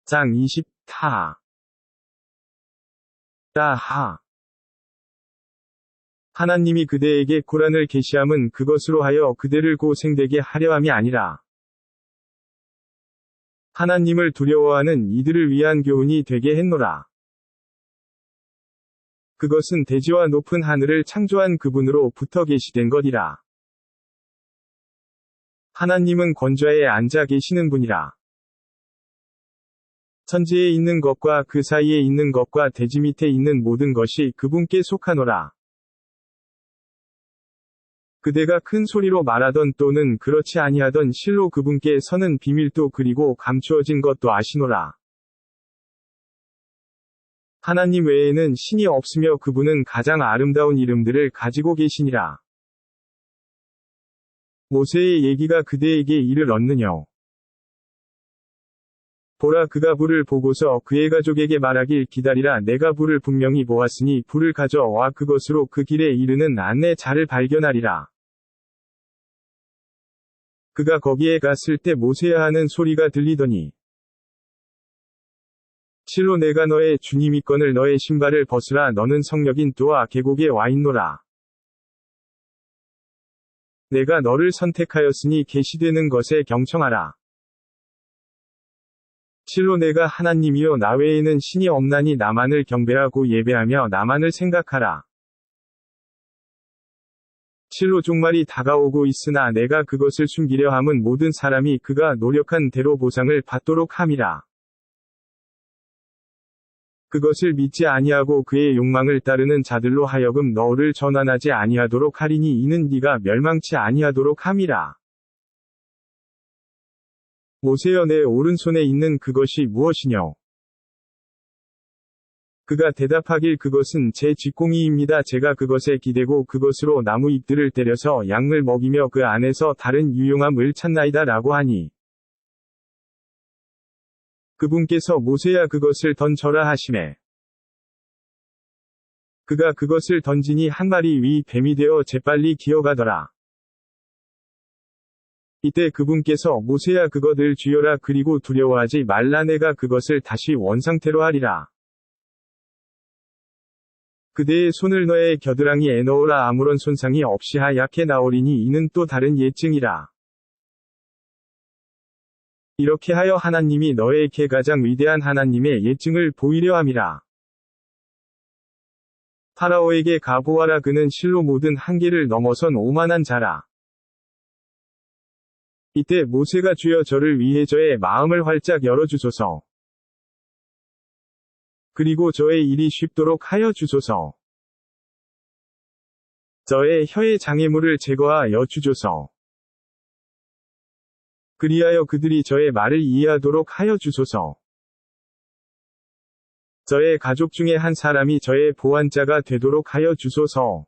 장 20 타. 따하. 하나님이 그대에게 코란을 계시함은 그것으로 하여 그대를 고생되게 하려 함이 아니라 하나님을 두려워하는 이들을 위한 교훈이 되게 했노라. 그것은 대지와 높은 하늘을 창조한 그분으로부터 계시된 것이라. 하나님은 권좌에 앉아 계시는 분이라. 천지에 있는 것과 그 사이에 있는 것과 대지 밑에 있는 모든 것이 그분께 속하노라. 그대가 큰 소리로 말하던 또는 그렇지 아니하던 실로 그분께 서는 비밀도 그리고 감추어진 것도 아시노라. 하나님 외에는 신이 없으며 그분은 가장 아름다운 이름들을 가지고 계시니라. 모세의 얘기가 그대에게 이를 얻느뇨. 보라 그가 불을 보고서 그의 가족에게 말하길 기다리라 내가 불을 분명히 보았으니 불을 가져와 그것으로 그 길에 이르는 안내자를 발견하리라. 그가 거기에 갔을 때 모세야 하는 소리가 들리더니 실로 내가 너의 주님이거늘 너의 신발을 벗으라 너는 성역인 또아 계곡에 와 있노라. 내가 너를 선택하였으니 계시되는 것에 경청하라. 실로 내가 하나님이요 나 외에는 신이 없나니 나만을 경배하고 예배하며 나만을 생각하라. 실로 종말이 다가오고 있으나 내가 그것을 숨기려 함은 모든 사람이 그가 노력한 대로 보상을 받도록 함이라. 그것을 믿지 아니하고 그의 욕망을 따르는 자들로 하여금 너를 전환하지 아니하도록 하리니 이는 네가 멸망치 아니하도록 함이라. 모세여 내 오른손에 있는 그것이 무엇이뇨? 그가 대답하길 그것은 제 쥐꽁이입니다. 제가 그것에 기대고 그것으로 나무 잎들을 때려서 양을 먹이며 그 안에서 다른 유용함을 찾나이다 라고 하니 그분께서 모세야 그것을 던져라 하시매 그가 그것을 던지니 한 마리 위 뱀이 되어 재빨리 기어가더라. 이때 그분께서 모세야 그것을 쥐어라 그리고 두려워하지 말라 내가 그것을 다시 원상태로 하리라. 그대의 손을 너의 겨드랑이에 넣으라 아무런 손상이 없이 하얗게 나오리니 이는 또 다른 예증이라. 이렇게 하여 하나님이 너에게 가장 위대한 하나님의 예증을 보이려 함이라. 파라오에게 가보아라 그는 실로 모든 한계를 넘어선 오만한 자라. 이때 모세가 주여 저를 위해 저의 마음을 활짝 열어주소서. 그리고 저의 일이 쉽도록 하여 주소서. 저의 혀의 장애물을 제거하여 주소서. 그리하여 그들이 저의 말을 이해하도록 하여 주소서. 저의 가족 중에 한 사람이 저의 보안자가 되도록 하여 주소서.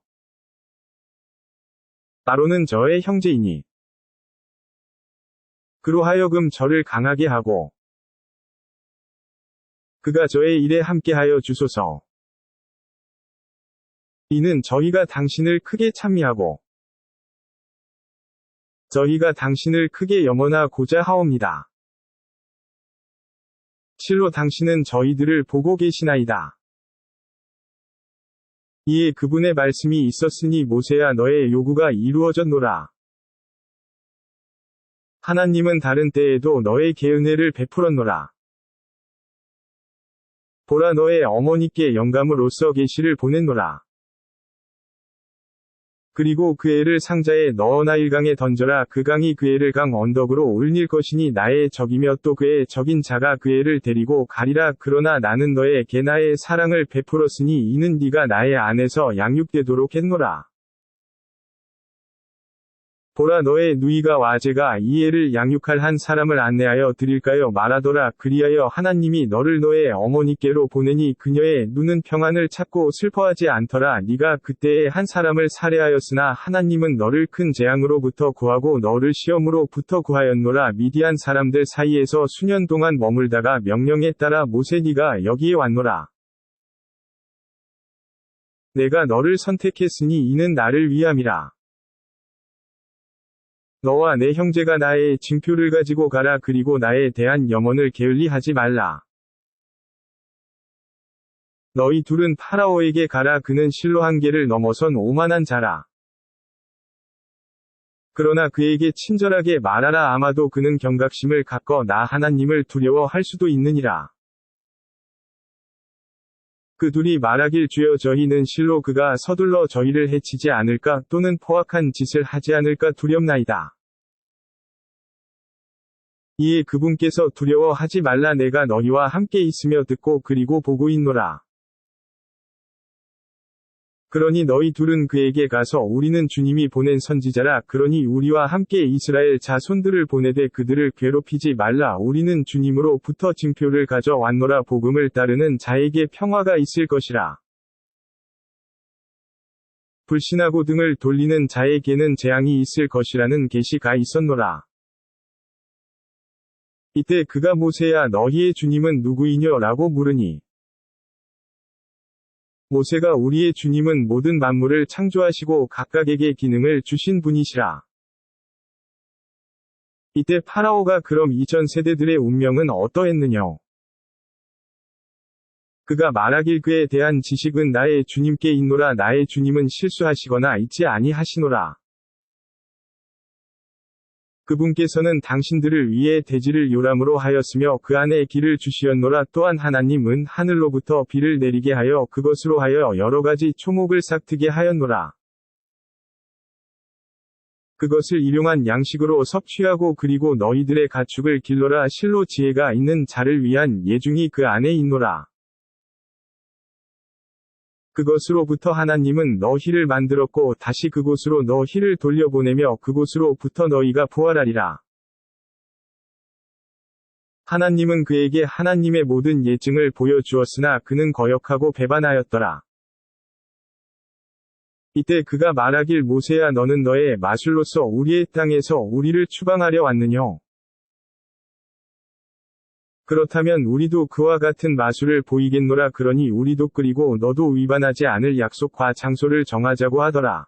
아론은 저의 형제이니 그로 하여금 저를 강하게 하고 그가 저의 일에 함께하여 주소서. 이는 저희가 당신을 크게 찬미하고 저희가 당신을 크게 염원하고자 하옵니다. 실로 당신은 저희들을 보고 계시나이다. 이에 그분의 말씀이 있었으니 모세야 너의 요구가 이루어졌노라. 하나님은 다른 때에도 너에게 은혜를 베풀었노라. 보라 너의 어머니께 영감으로써 계시를 보냈노라. 그리고 그 애를 상자에 넣어 나일강에 던져라. 그 강이 그 애를 강 언덕으로 올릴 것이니 나의 적이며 또 그의 적인 자가 그 애를 데리고 가리라. 그러나 나는 너에게 나의 사랑을 베풀었으니 이는 네가 나의 안에서 양육되도록 했노라. 보라 너의 누이가 와제가 이 애를 양육할 한 사람을 안내하여 드릴까요 말하더라. 그리하여 하나님이 너를 너의 어머니께로 보내니 그녀의 눈은 평안을 찾고 슬퍼하지 않더라. 네가 그때에 한 사람을 살해하였으나 하나님은 너를 큰 재앙으로부터 구하고 너를 시험으로부터 구하였노라. 미디안 사람들 사이에서 수년 동안 머물다가 명령에 따라 모세 네가 여기에 왔노라. 내가 너를 선택했으니 이는 나를 위함이라. 너와 내 형제가 나의 징표를 가지고 가라. 그리고 나에 대한 염원을 게을리 하지 말라. 너희 둘은 파라오에게 가라. 그는 실로 한계를 넘어선 오만한 자라. 그러나 그에게 친절하게 말하라. 아마도 그는 경각심을 갖고 나 하나님을 두려워할 수도 있느니라. 그 둘이 말하길 주여 저희는 실로 그가 서둘러 저희를 해치지 않을까 또는 포악한 짓을 하지 않을까 두렵나이다. 이에 그분께서 두려워하지 말라. 내가 너희와 함께 있으며 듣고 그리고 보고 있노라. 그러니 너희 둘은 그에게 가서 우리는 주님이 보낸 선지자라. 그러니 우리와 함께 이스라엘 자손들을 보내되 그들을 괴롭히지 말라. 우리는 주님으로부터 징표를 가져왔노라. 복음을 따르는 자에게 평화가 있을 것이라. 불신하고 등을 돌리는 자에게는 재앙이 있을 것이라는 계시가 있었노라. 이때 그가 모세야 너희의 주님은 누구이뇨? 라고 물으니 모세가 우리의 주님은 모든 만물을 창조하시고 각각에게 기능을 주신 분이시라. 이때 파라오가 그럼 이전 세대들의 운명은 어떠했느냐? 그가 말하길 그에 대한 지식은 나의 주님께 있노라. 나의 주님은 실수하시거나 잊지 아니하시노라. 그분께서는 당신들을 위해 대지를 요람으로 하였으며 그 안에 길을 주시었노라. 또한 하나님은 하늘로부터 비를 내리게 하여 그것으로 하여 여러가지 초목을 싹트게 하였노라. 그것을 일용한 양식으로 섭취하고 그리고 너희들의 가축을 길러라. 실로 지혜가 있는 자를 위한 예중이 그 안에 있노라. 그것으로부터 하나님은 너희를 만들었고 다시 그곳으로 너희를 돌려보내며 그곳으로부터 너희가 부활하리라. 하나님은 그에게 하나님의 모든 예증을 보여주었으나 그는 거역하고 배반하였더라. 이때 그가 말하길 모세야 너는 너의 마술로서 우리의 땅에서 우리를 추방하려 왔느냐? 그렇다면 우리도 그와 같은 마술을 보이겠노라. 그러니 우리도 그리고 너도 위반하지 않을 약속과 장소를 정하자고 하더라.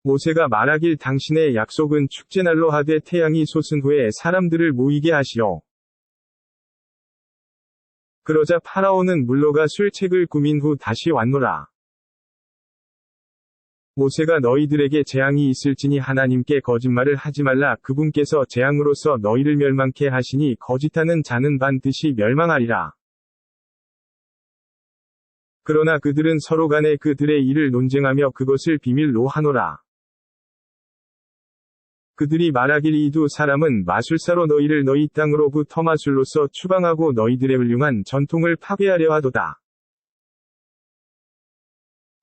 모세가 말하길 당신의 약속은 축제날로 하되 태양이 솟은 후에 사람들을 모이게 하시오. 그러자 파라오는 물러가 술책을 꾸민 후 다시 왔노라. 모세가 너희들에게 재앙이 있을지니 하나님께 거짓말을 하지 말라. 그분께서 재앙으로서 너희를 멸망케 하시니 거짓하는 자는 반드시 멸망하리라. 그러나 그들은 서로 간에 그들의 일을 논쟁하며 그것을 비밀로 하노라. 그들이 말하길 이 두 사람은 마술사로 너희를 너희 땅으로부터 마술로서 추방하고 너희들의 훌륭한 전통을 파괴하려 하도다.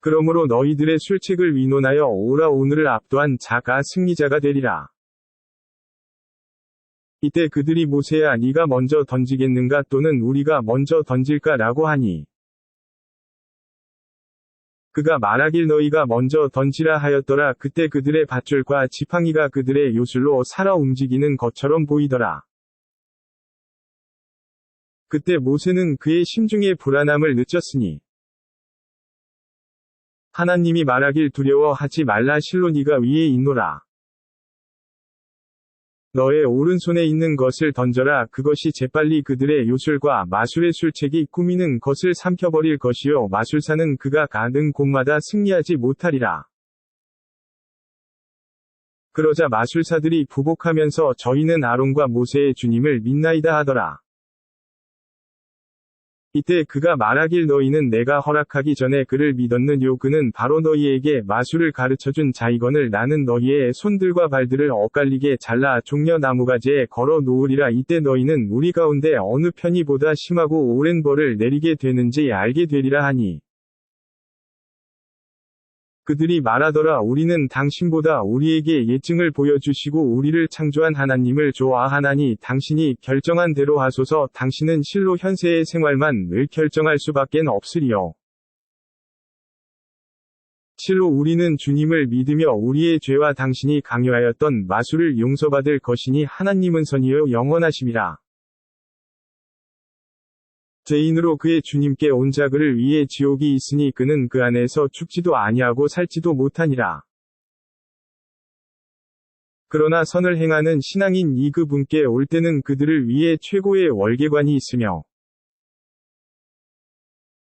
그러므로 너희들의 술책을 위논하여 오라. 오늘을 압도한 자가 승리자가 되리라. 이때 그들이 모세야 네가 먼저 던지겠는가 또는 우리가 먼저 던질까? 라고 하니 그가 말하길 너희가 먼저 던지라 하였더라. 그때 그들의 밧줄과 지팡이가 그들의 요술로 살아 움직이는 것처럼 보이더라. 그때 모세는 그의 심중에 불안함을 느꼈으니 하나님이 말하길 두려워하지 말라. 실로 네가 위에 있노라. 너의 오른손에 있는 것을 던져라. 그것이 재빨리 그들의 요술과 마술의 술책이 꾸미는 것을 삼켜버릴 것이요 마술사는 그가 가는 곳마다 승리하지 못하리라. 그러자 마술사들이 부복하면서 저희는 아론과 모세의 주님을 믿나이다 하더라. 이때 그가 말하길 너희는 내가 허락하기 전에 그를 믿었느뇨? 그는 바로 너희에게 마술을 가르쳐준 자이거늘 나는 너희의 손들과 발들을 엇갈리게 잘라 종려 나무가지에 걸어 놓으리라. 이때 너희는 우리 가운데 어느 편이 보다 심하고 오랜 벌을 내리게 되는지 알게 되리라 하니 그들이 말하더라. 우리는 당신보다 우리에게 예증을 보여주시고 우리를 창조한 하나님을 좋아하나니 당신이 결정한 대로 하소서. 당신은 실로 현세의 생활만을 결정할 수밖엔 없으리요. 실로 우리는 주님을 믿으며 우리의 죄와 당신이 강요하였던 마술을 용서받을 것이니 하나님은 선이요 영원하심이라. 죄인으로 그의 주님께 온 자 그를 위해 지옥이 있으니 그는 그 안에서 죽지도 아니하고 살지도 못하니라. 그러나 선을 행하는 신앙인 이 그분께 올 때는 그들을 위해 최고의 월계관이 있으며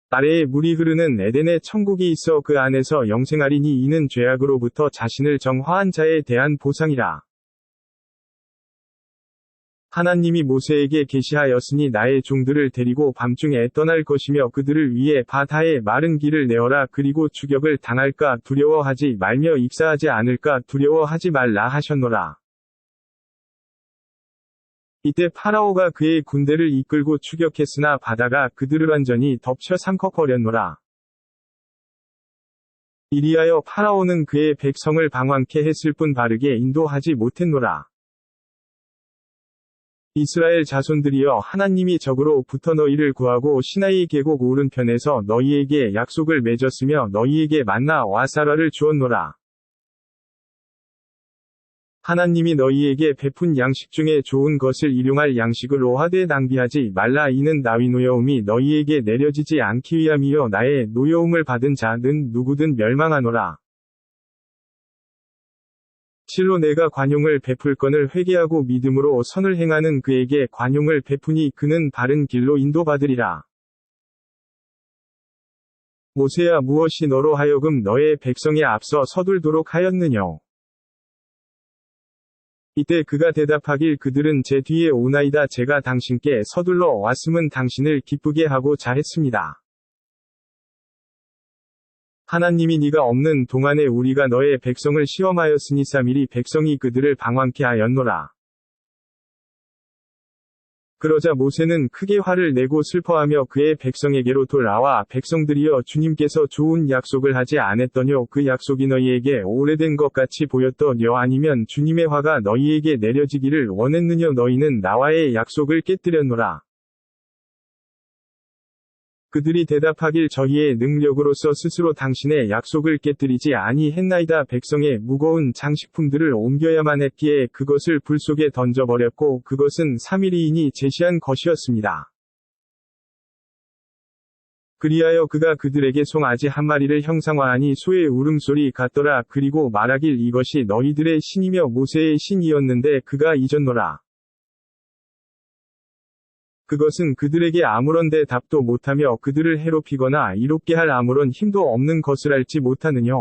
아래에 물이 흐르는 에덴의 천국이 있어 그 안에서 영생하리니 이는 죄악으로부터 자신을 정화한 자에 대한 보상이라. 하나님이 모세에게 계시하였으니 나의 종들을 데리고 밤중에 떠날 것이며 그들을 위해 바다에 마른 길을 내어라. 그리고 추격을 당할까 두려워하지 말며 익사하지 않을까 두려워하지 말라 하셨노라. 이때 파라오가 그의 군대를 이끌고 추격했으나 바다가 그들을 완전히 덮쳐 삼켜버렸노라. 이리하여 파라오는 그의 백성을 방황케 했을 뿐 바르게 인도하지 못했노라. 이스라엘 자손들이여, 하나님이 적으로 붙어 너희를 구하고 시나이 계곡 오른편에서 너희에게 약속을 맺었으며 너희에게 만나와 쌀화를 주었노라. 하나님이 너희에게 베푼 양식 중에 좋은 것을 일용할 양식을 오하되 낭비하지 말라. 이는 나위 노여움이 너희에게 내려지지 않기 위함이요 나의 노여움을 받은 자는 누구든 멸망하노라. 실로 내가 관용을 베풀건을 회개하고 믿음으로 선을 행하는 그에게 관용을 베푸니 그는 바른 길로 인도받으리라. 모세야, 무엇이 너로 하여금 너의 백성에 앞서 서둘도록 하였느냐? 이때 그가 대답하길 그들은 제 뒤에 오나이다. 제가 당신께 서둘러 왔음은 당신을 기쁘게 하고자 했습니다. 하나님이 네가 없는 동안에 우리가 너의 백성을 시험하였으니 3일이 백성이 그들을 방황케 하였노라. 그러자 모세는 크게 화를 내고 슬퍼하며 그의 백성에게로 돌아와 백성들이여, 주님께서 좋은 약속을 하지 않았더뇨? 그 약속이 너희에게 오래된 것 같이 보였더뇨? 아니면 주님의 화가 너희에게 내려지기를 원했느뇨? 너희는 나와의 약속을 깨뜨렸노라. 그들이 대답하길 저희의 능력으로서 스스로 당신의 약속을 깨뜨리지 아니했나이다. 백성의 무거운 장식품들을 옮겨야만 했기에 그것을 불 속에 던져버렸고 그것은 3일이인이 제시한 것이었습니다. 그리하여 그가 그들에게 송아지 한 마리를 형상화하니 소의 울음소리 같더라. 그리고 말하길 이것이 너희들의 신이며 모세의 신이었는데 그가 잊었노라. 그것은 그들에게 아무런 대답도 못하며 그들을 해롭히거나 이롭게 할 아무런 힘도 없는 것을 알지 못하느냐?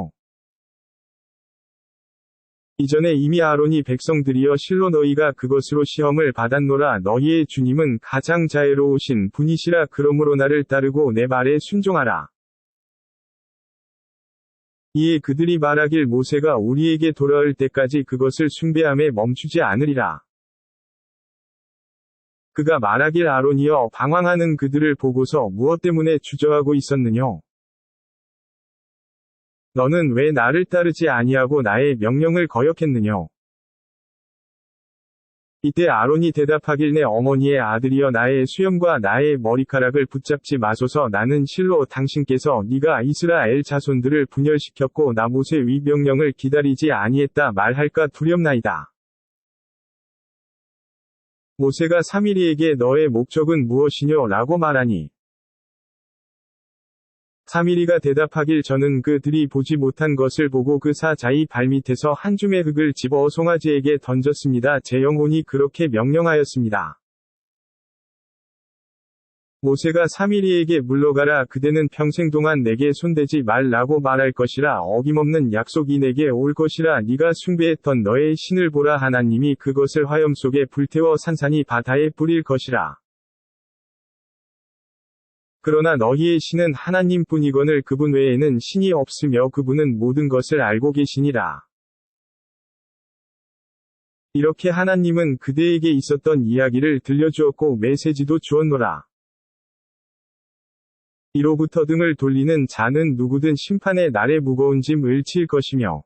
이전에 이미 아론이 백성들이여, 실로 너희가 그것으로 시험을 받았노라. 너희의 주님은 가장 자애로우신 분이시라. 그러므로 나를 따르고 내 말에 순종하라. 이에 그들이 말하길 모세가 우리에게 돌아올 때까지 그것을 숭배함에 멈추지 않으리라. 그가 말하길 아론이여, 방황하는 그들을 보고서 무엇 때문에 주저하고 있었느냐? 너는 왜 나를 따르지 아니하고 나의 명령을 거역했느냐? 이때 아론이 대답하길 내 어머니의 아들이여, 나의 수염과 나의 머리카락을 붙잡지 마소서. 나는 실로 당신께서 네가 이스라엘 자손들을 분열시켰고 나 모세 위 명령을 기다리지 아니했다 말할까 두렵나이다. 모세가 3일이에게 너의 목적은 무엇이뇨? 라고 말하니 3일이가 대답하길 저는 그들이 보지 못한 것을 보고 그 사자의 발밑에서 한 줌의 흙을 집어 송아지에게 던졌습니다. 제 영혼이 그렇게 명령하였습니다. 모세가 3일이에게 물러가라. 그대는 평생 동안 내게 손대지 말라고 말할 것이라. 어김없는 약속이 내게 올 것이라. 네가 숭배했던 너의 신을 보라. 하나님이 그것을 화염 속에 불태워 산산이 바다에 뿌릴 것이라. 그러나 너희의 신은 하나님뿐이거늘 그분 외에는 신이 없으며 그분은 모든 것을 알고 계시니라. 이렇게 하나님은 그대에게 있었던 이야기를 들려주었고 메시지도 주었노라. 이로부터 등을 돌리는 자는 누구든 심판의 날에 무거운 짐을 질 것이며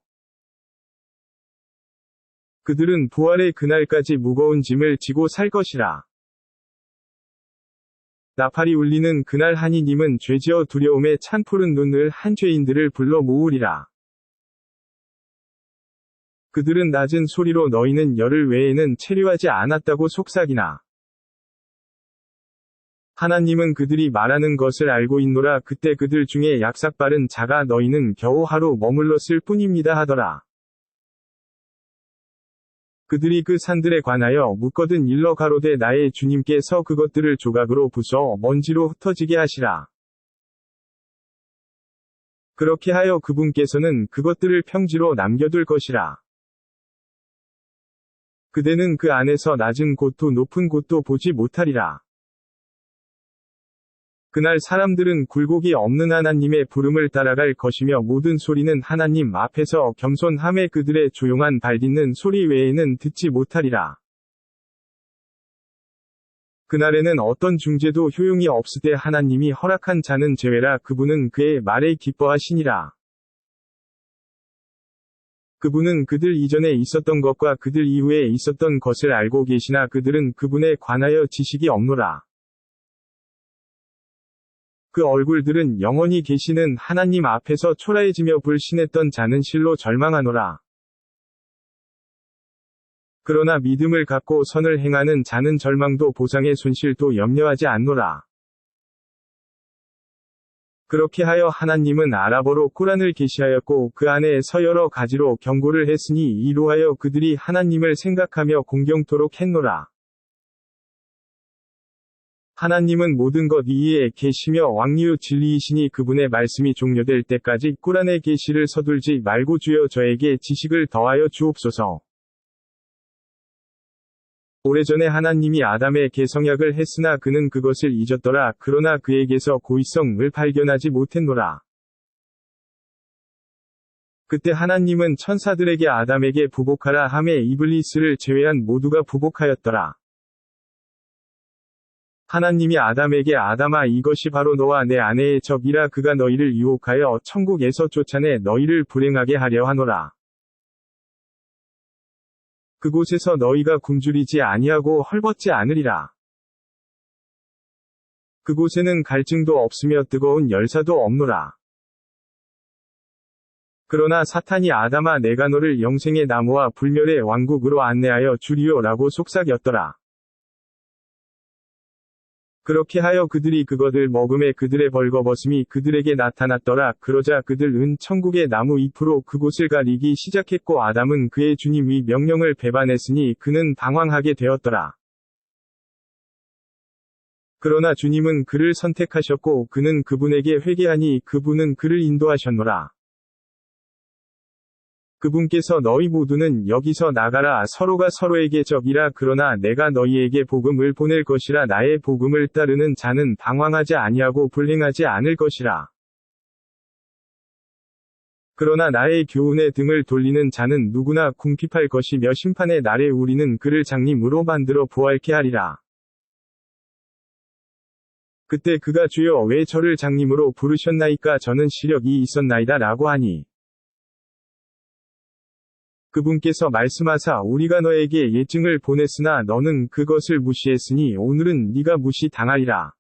그들은 부활의 그날까지 무거운 짐을 지고 살 것이라. 나팔이 울리는 그날 하나님은 죄지어 두려움에 찬 푸른 눈을 한 죄인들을 불러 모으리라. 그들은 낮은 소리로 너희는 열흘 외에는 체류하지 않았다고 속삭이나 하나님은 그들이 말하는 것을 알고 있노라. 그때 그들 중에 약삭빠른 자가 너희는 겨우 하루 머물렀을 뿐입니다 하더라. 그들이 그 산들에 관하여 묻거든 일러 가로되 나의 주님께서 그것들을 조각으로 부숴 먼지로 흩어지게 하시라. 그렇게 하여 그분께서는 그것들을 평지로 남겨둘 것이라. 그대는 그 안에서 낮은 곳도 높은 곳도 보지 못하리라. 그날 사람들은 굴곡이 없는 하나님의 부름을 따라갈 것이며 모든 소리는 하나님 앞에서 겸손함에 그들의 조용한 발딛는 소리 외에는 듣지 못하리라. 그날에는 어떤 중재도 효용이 없으되 하나님이 허락한 자는 제외라. 그분은 그의 말에 기뻐하시니라. 그분은 그들 이전에 있었던 것과 그들 이후에 있었던 것을 알고 계시나 그들은 그분에 관하여 지식이 없노라. 그 얼굴들은 영원히 계시는 하나님 앞에서 초라해지며 불신했던 자는 실로 절망하노라. 그러나 믿음을 갖고 선을 행하는 자는 절망도 보상의 손실도 염려하지 않노라. 그렇게 하여 하나님은 아랍어로 꾸란을 계시하였고 그 안에서 여러 가지로 경고를 했으니 이로하여 그들이 하나님을 생각하며 공경토록 했노라. 하나님은 모든 것 위에 계시며 왕이요 진리이시니 그분의 말씀이 종료될 때까지 꾸란의 계시를 서둘지 말고 주여 저에게 지식을 더하여 주옵소서. 오래전에 하나님이 아담의 개성약을 했으나 그는 그것을 잊었더라. 그러나 그에게서 고의성을 발견하지 못했노라. 그때 하나님은 천사들에게 아담에게 부복하라 하매 이블리스를 제외한 모두가 부복하였더라. 하나님이 아담에게 아담아 이것이 바로 너와 내 아내의 적이라 그가 너희를 유혹하여 천국에서 쫓아내 너희를 불행하게 하려 하노라. 그곳에서 너희가 굶주리지 아니하고 헐벗지 않으리라. 그곳에는 갈증도 없으며 뜨거운 열사도 없노라. 그러나 사탄이 아담아 내가 너를 영생의 나무와 불멸의 왕국으로 안내하여 주리요 라고 속삭였더라. 그렇게 하여 그들이 그것을 먹음에 그들의 벌거벗음이 그들에게 나타났더라. 그러자 그들은 천국의 나무 잎으로 그곳을 가리기 시작했고 아담은 그의 주님의 명령을 배반했으니 그는 방황하게 되었더라. 그러나 주님은 그를 선택하셨고 그는 그분에게 회개하니 그분은 그를 인도하셨노라. 그분께서 너희 모두는 여기서 나가라 서로가 서로에게 적이라 그러나 내가 너희에게 복음을 보낼 것이라 나의 복음을 따르는 자는 방황하지 아니하고 불행하지 않을 것이라. 그러나 나의 교훈에 등을 돌리는 자는 누구나 궁핍할 것이며 심판의 날에 우리는 그를 장님으로 만들어 부활케 하리라. 그때 그가 주여 왜 저를 장님으로 부르셨나이까 저는 시력이 있었나이다 라고 하니 그분께서 말씀하사 우리가 너에게 예증을 보냈으나 너는 그것을 무시했으니 오늘은 네가 무시당하리라.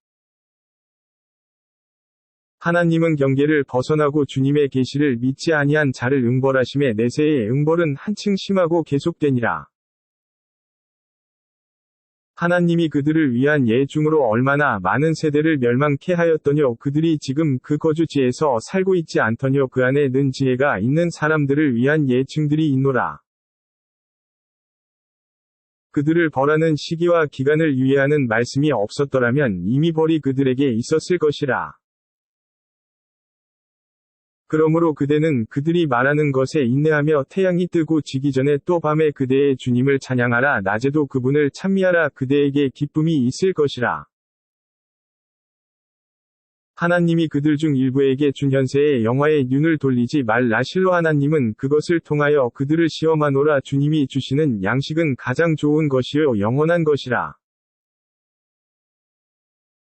하나님은 경계를 벗어나고 주님의 계시를 믿지 아니한 자를 응벌하심에 내세의 응벌은 한층 심하고 계속되니라. 하나님이 그들을 위한 예중으로 얼마나 많은 세대를 멸망케 하였더뇨. 그들이 지금 그 거주지에서 살고 있지 않더뇨. 그 안에 는 지혜가 있는 사람들을 위한 예증들이 있노라. 그들을 벌하는 시기와 기간을 유예하는 말씀이 없었더라면 이미 벌이 그들에게 있었을 것이라. 그러므로 그대는 그들이 말하는 것에 인내하며 태양이 뜨고 지기 전에 또 밤에 그대의 주님을 찬양하라. 낮에도 그분을 찬미하라. 그대에게 기쁨이 있을 것이라. 하나님이 그들 중 일부에게 준 현세의 영화에 눈을 돌리지 말라. 실로 하나님은 그것을 통하여 그들을 시험하노라. 주님이 주시는 양식은 가장 좋은 것이요 영원한 것이라.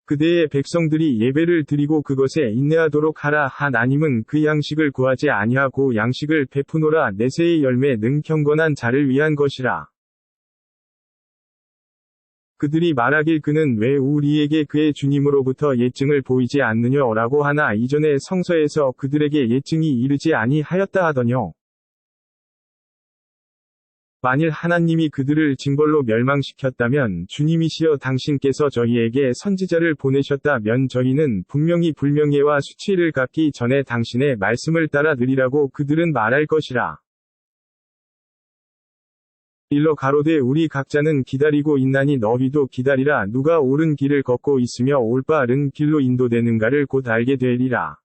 그대의 백성들이 예배를 드리고 그것에 인내하도록 하라. 하나님은 그 양식을 구하지 아니하고 양식을 베푸노라. 내세의 열매는 경건한 자를 위한 것이라. 그들이 말하길 그는 왜 우리에게 그의 주님으로부터 예증을 보이지 않느뇨 라고 하나 이전에 성서에서 그들에게 예증이 이르지 아니하였다 하더뇨. 만일 하나님이 그들을 징벌로 멸망시켰다면 주님이시여 당신께서 저희에게 선지자를 보내셨다면 저희는 분명히 불명예와 수치를 갖기 전에 당신의 말씀을 따라 드리라고 그들은 말할 것이라. 일러 가로되 우리 각자는 기다리고 있나니 너희도 기다리라. 누가 옳은 길을 걷고 있으며 올바른 길로 인도되는가를 곧 알게 되리라.